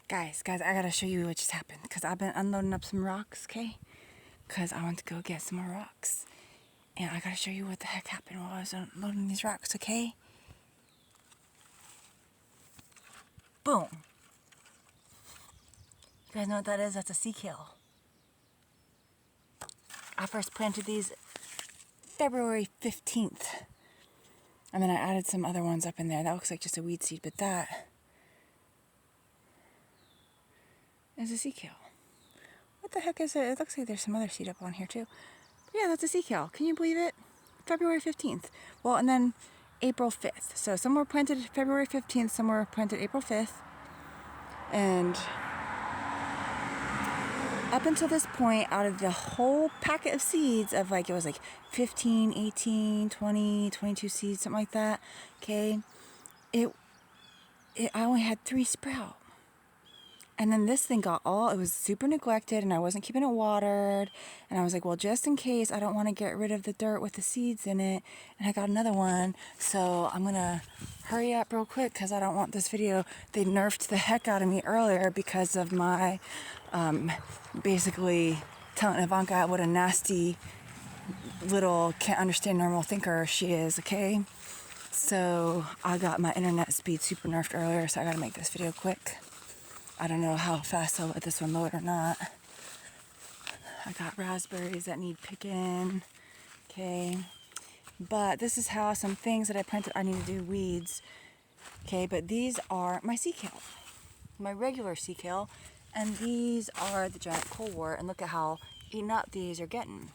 Guys, I gotta show you what just happened. Because I've been unloading up some rocks, okay? Because I want to go get some more rocks. And I gotta show you what the heck happened while I was unloading these rocks, okay? Boom. You guys know what that is? That's a sea kale. I first planted these February 15th. And then I added some other ones up in there. That looks like just a weed seed, but that is a sea kale. What the heck is it? It looks like there's some other seed up on here too. But yeah, that's a sea kale. Can you believe it? February 15th. Well, and then April 5th. So some were planted February 15th, some were planted April 5th. And up until this point, out of the whole packet of seeds of like, it was like 15, 18, 20, 22 seeds, something like that. Okay. I only had 3 sprout. And then this thing it was super neglected and I wasn't keeping it watered. And I was like, well, just in case, I don't want to get rid of the dirt with the seeds in it. And I got another one. So I'm going to hurry up real quick because I don't want this video. They nerfed the heck out of me earlier because of my basically telling Ivanka what a nasty little can't understand normal thinker she is, okay? So I got my internet speed super nerfed earlier, so I got to make this video quick. I don't know how fast I'll let this one load or not. I got raspberries that need picking. Okay. But this is how some things that I planted, I need to do weeds. Okay, but these are my sea kale. My regular sea kale. And these are the giant colewort. And look at how eaten up these are getting.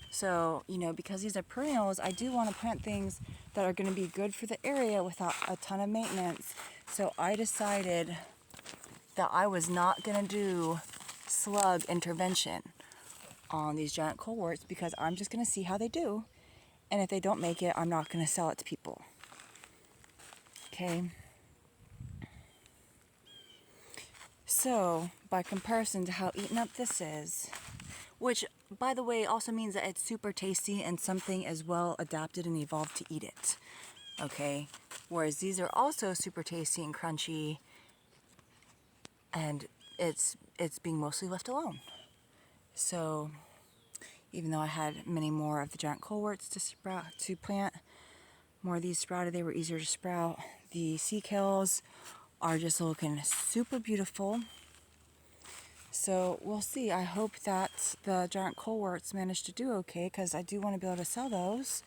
So, you know, because these are perennials, I do want to plant things that are going to be good for the area without a ton of maintenance. So I decided that I was not going to do slug intervention on these giant coleworts because I'm just going to see how they do. And if they don't make it, I'm not going to sell it to people. Okay. So, by comparison to how eaten up this is, which, by the way, also means that it's super tasty and something is well adapted and evolved to eat it. Okay. Whereas these are also super tasty and crunchy, and it's being mostly left alone. So even though I had many more of the giant coleworts to plant, more of these sprouted, they were easier to sprout. The sea kales are just looking super beautiful. So we'll see. I hope that the giant coleworts manage to do okay because I do want to be able to sell those.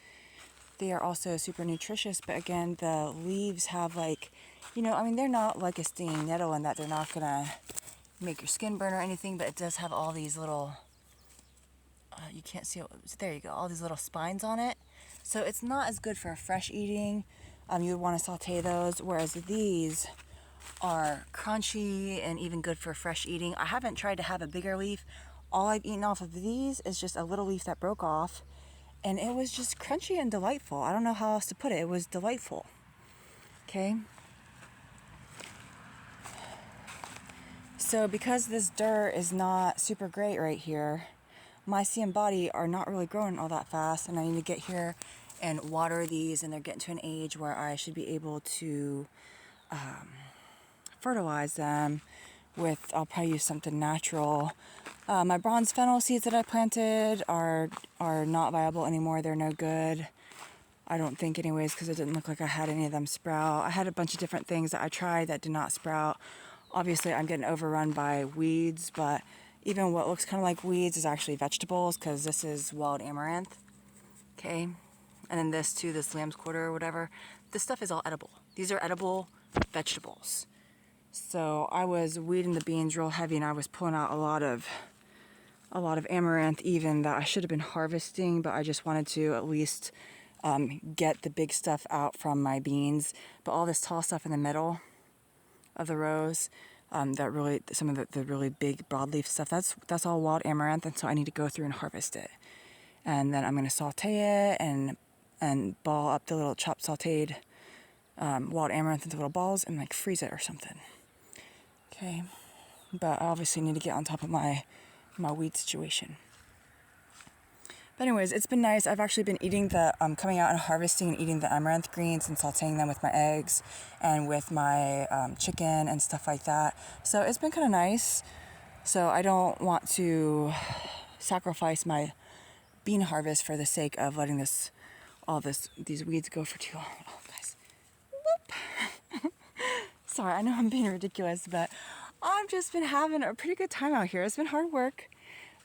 They are also super nutritious, but again, the leaves have like, you know, I mean, they're not like a stinging nettle in that they're not gonna make your skin burn or anything, but it does have all these little, you can't see it, there you go, all these little spines on it. So it's not as good for fresh eating. You would want to saute those, whereas these are crunchy and even good for fresh eating. I haven't tried to have a bigger leaf. All I've eaten off of these is just a little leaf that broke off, and it was just crunchy and delightful. I don't know how else to put it. It was delightful. Okay. So because this dirt is not super great right here, my sea and body are not really growing all that fast, and I need to get here and water these, and they're getting to an age where I should be able to fertilize them with, I'll probably use something natural. My bronze fennel seeds that I planted are not viable anymore. They're no good, I don't think anyways, because it didn't look like I had any of them sprout. I had a bunch of different things that I tried that did not sprout. Obviously I'm getting overrun by weeds, but even what looks kind of like weeds is actually vegetables, because this is wild amaranth. Okay. And then this too, this lamb's quarter or whatever. This stuff is all edible. These are edible vegetables. So I was weeding the beans real heavy, and I was pulling out a lot of amaranth even that I should have been harvesting, but I just wanted to at least get the big stuff out from my beans. But all this tall stuff in the middle of the rows, that really, some of the really big broadleaf stuff, that's all wild amaranth, and so I need to go through and harvest it. And then I'm going to saute it and ball up the little chopped sauteed wild amaranth into little balls and like freeze it or something. Okay, but I obviously need to get on top of my weed situation. But anyways, it's been nice. I've actually been eating the, coming out and harvesting and eating the amaranth greens and sauteing them with my eggs and with my chicken and stuff like that. So it's been kind of nice. So I don't want to sacrifice my bean harvest for the sake of letting these weeds go for too long. Oh, guys. Whoop. Sorry, I know I'm being ridiculous, but I've just been having a pretty good time out here. It's been hard work,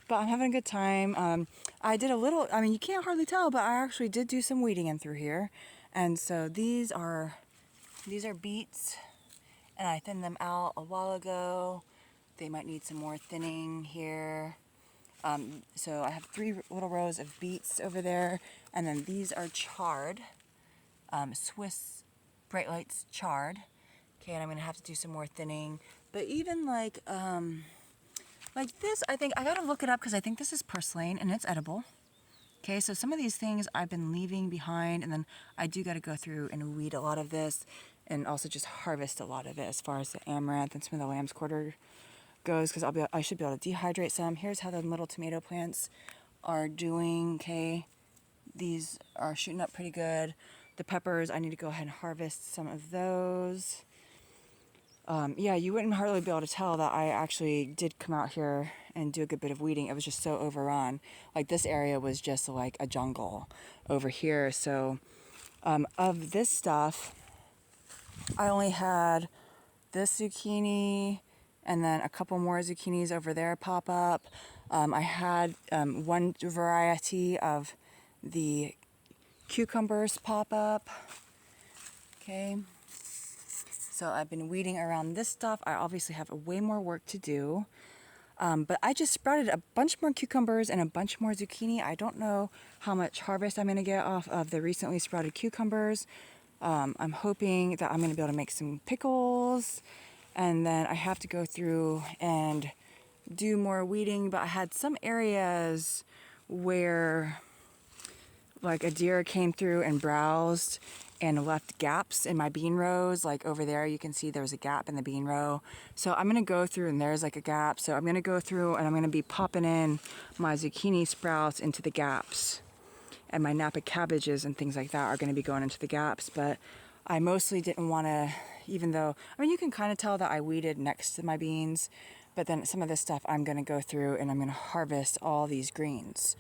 but I'm having a good time. I did a little, I mean, you can't hardly tell, but I actually did do some weeding in through here. And so these are beets, and I thinned them out a while ago. They might need some more thinning here. So I have 3 little rows of beets over there, and then these are chard, Swiss Bright Lights chard. Okay, and I'm gonna have to do some more thinning. But even like this, I think I gotta look it up because I think this is purslane and it's edible. Okay, so some of these things I've been leaving behind, and then I do gotta go through and weed a lot of this, and also just harvest a lot of it as far as the amaranth and some of the lamb's quarter goes, because I should be able to dehydrate some. Here's how the little tomato plants are doing. Okay, these are shooting up pretty good. The peppers, I need to go ahead and harvest some of those. Yeah, you wouldn't hardly be able to tell that I actually did come out here and do a good bit of weeding. It was just so overrun. Like this area was just like a jungle over here. So of this stuff, I only had this zucchini and then a couple more zucchinis over there pop up. I had one variety of the cucumbers pop up. Okay. So I've been weeding around this stuff. I obviously have way more work to do. But I just sprouted a bunch more cucumbers and a bunch more zucchini. I don't know how much harvest I'm going to get off of the recently sprouted cucumbers. I'm hoping that I'm going to be able to make some pickles. And then I have to go through and do more weeding. But I had some areas where like a deer came through and browsed and left gaps in my bean rows. Like over there, you can see there's a gap in the bean row. So I'm gonna go through and there's like a gap. So I'm gonna go through and I'm gonna be popping in my zucchini sprouts into the gaps. And my Napa cabbages and things like that are gonna be going into the gaps. But I mostly didn't wanna, even though, I mean, you can kind of tell that I weeded next to my beans, but then some of this stuff I'm gonna go through and I'm gonna harvest all these greens.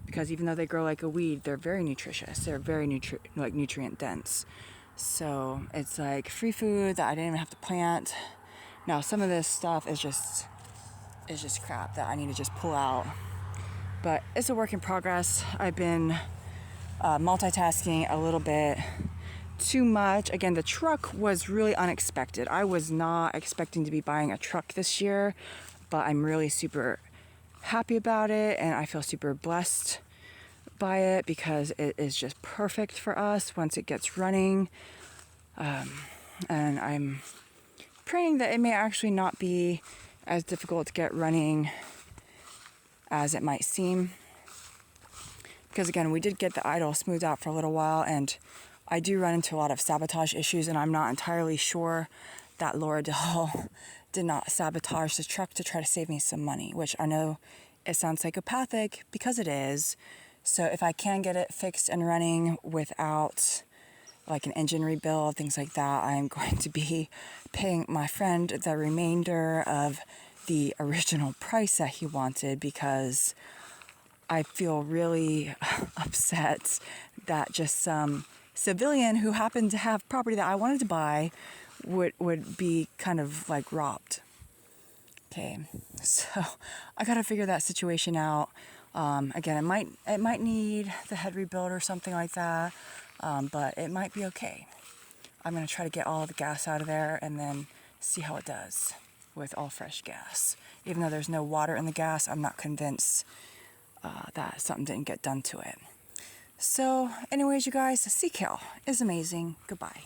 Because even though they grow like a weed, they're very nutritious. They're very nutrient dense. So it's like free food that I didn't even have to plant. Now some of this stuff is just crap that I need to just pull out. But it's a work in progress. I've been multitasking a little bit too much. Again, the truck was really unexpected. I was not expecting to be buying a truck this year, but I'm really super happy about it, and I feel super blessed by it because it is just perfect for us once it gets running. And I'm praying that it may actually not be as difficult to get running as it might seem. Because again, we did get the idle smoothed out for a little while, and I do run into a lot of sabotage issues, and I'm not entirely sure that Laura Dahl did not sabotage the truck to try to save me some money, which I know it sounds psychopathic because it is. So if I can get it fixed and running without like an engine rebuild, things like that, I'm going to be paying my friend the remainder of the original price that he wanted, because I feel really upset that just some civilian who happened to have property that I wanted to buy would be kind of like robbed. Okay, so I gotta figure that situation out. Again, it might need the head rebuild or something like that, but it might be okay. I'm gonna try to get all of the gas out of there and then see how it does with all fresh gas. Even though there's no water in the gas, I'm not convinced that something didn't get done to it. So anyways, you guys, sea kale is amazing. Goodbye.